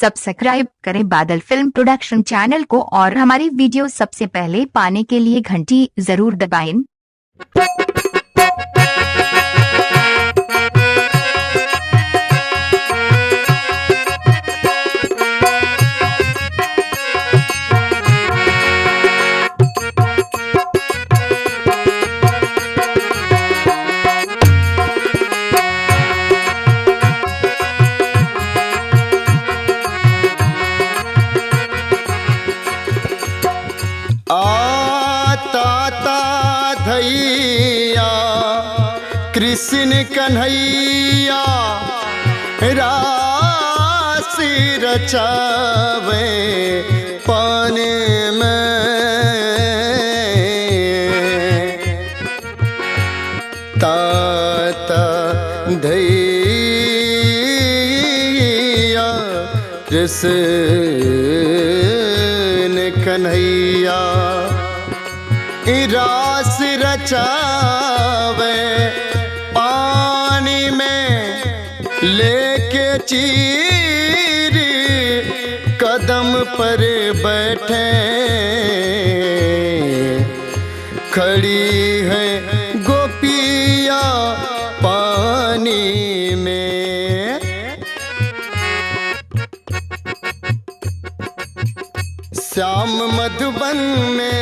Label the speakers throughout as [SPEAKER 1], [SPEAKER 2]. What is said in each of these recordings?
[SPEAKER 1] Subscribe करें बादल film production channel को और हमारी वीडियो सबसे पहले पाने के लिए घंटी जरूर दबाएं।
[SPEAKER 2] धैया कृष्ण कन्हैया राशि रचावे पाने में ताता धैया कृष्ण कन्हैया रास रचावे पानी में लेके चीर कदम पर बैठे खड़ी है गोपिया पानी में। श्याम मधुबन में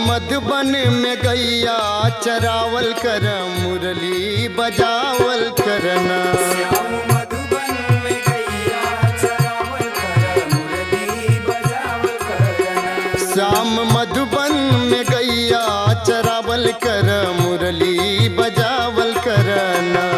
[SPEAKER 2] मधुबन में गैया चरावल कर मुरली बजावल करना।
[SPEAKER 3] श्याम मधुबन में गैया चरावल कर मुरली बजावल करना।
[SPEAKER 2] श्याम मधुबन में गैया चरावल कर मुरली बजावल करना।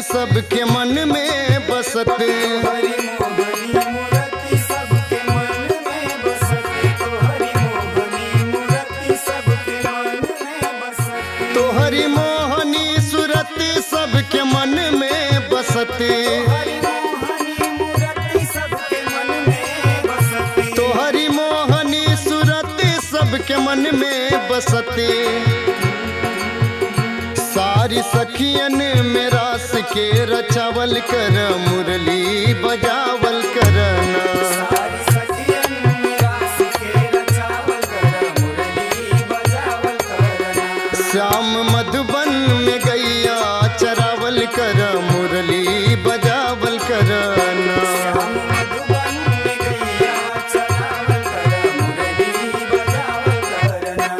[SPEAKER 2] सबके मन में बसत
[SPEAKER 3] हरि मोहनी मूर्ति सबके मन में बसत तो हरि मोहनी मूर्ति सबके मन में बसत
[SPEAKER 2] तो हरि मोहनी सूरति सबके मन में बसत
[SPEAKER 3] हरि मोहनी मूर्ति सबके मन में बसत
[SPEAKER 2] तो हरि मोहनी सूरति सबके मन में बसत सारी सखियन में रास के रचावल कर मुरली बजावल करना।
[SPEAKER 3] सारी सखियन में रास के रचावल कर मुरली बजावल करना।
[SPEAKER 2] श्याम मधुबन में गैया चरावल कर मुरली बजावल करना।
[SPEAKER 3] श्याम मधुबन में गैया चरावल कर मुरली बजावल करना।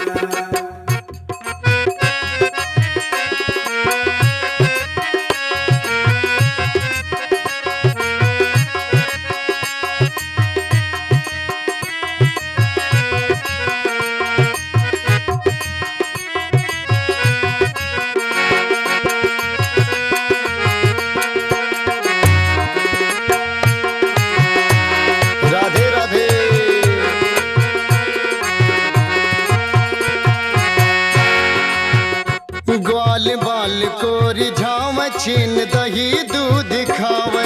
[SPEAKER 2] ग्वाल बाल को रिझाव छीन दही दूध खावे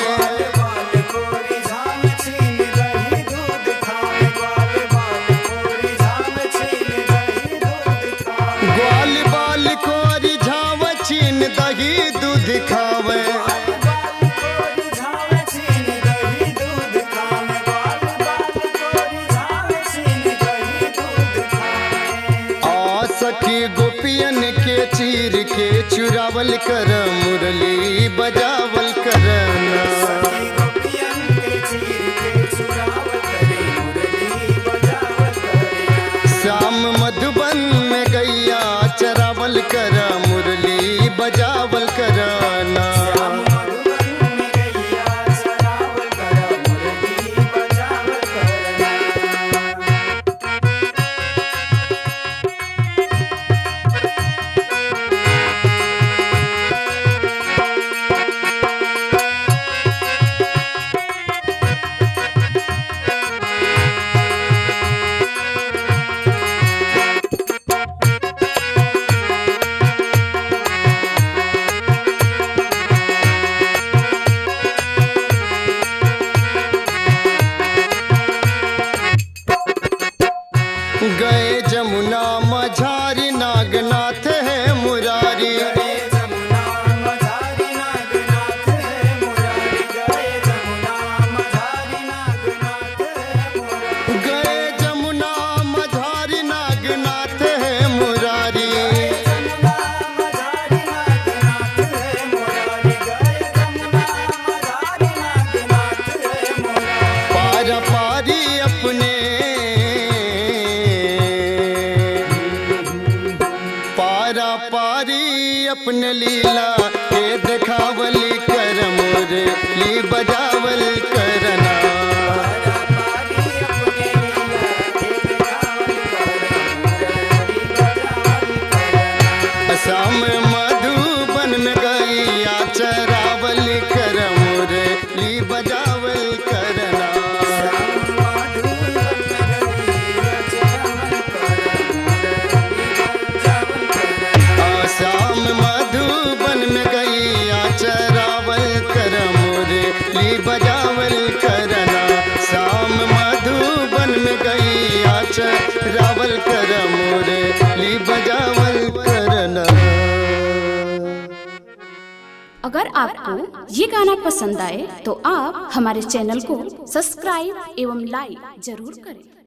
[SPEAKER 3] ग्वाल को रिझाव छीन दही दूध खावे ग्वाल बाल को रिझाव छीन दही दूध खावे
[SPEAKER 2] ग्वाल बाल को रिझाव छीन दही दूध खावे
[SPEAKER 3] ग्वाल को रिझाव छीन दही दूध खावे ग्वाल बाल को रिझाव छीन दही दूध खावे।
[SPEAKER 2] आ सखी गोपियन के चीर के चुरावल कर मुरली बजावल करना।
[SPEAKER 3] सखी गोपियन के चीर के चुरावल करे मुरली बजावल करना।
[SPEAKER 2] श्याम मधुबन में गैया चरावल कर मुरली बजावल करना।
[SPEAKER 3] श्याम मधुबन में गैया चरावल कर मुरली बजावल करना।
[SPEAKER 2] अपने लीला के दिखावल कर मोरे ली बजावल करना। शाम मधुबन में गैया चरावल कर मोरे ली बजावल करना। शाम मधुबन में गैया चरावल कर मोरे ली बजावल करना। शाम मधुबन में गैया चरावल कर मोरे ली बजावल करना।
[SPEAKER 4] अगर आपको ये गाना पसंद आए तो आप हमारे चैनल को सब्सक्राइब एवं लाइक जरूर करें।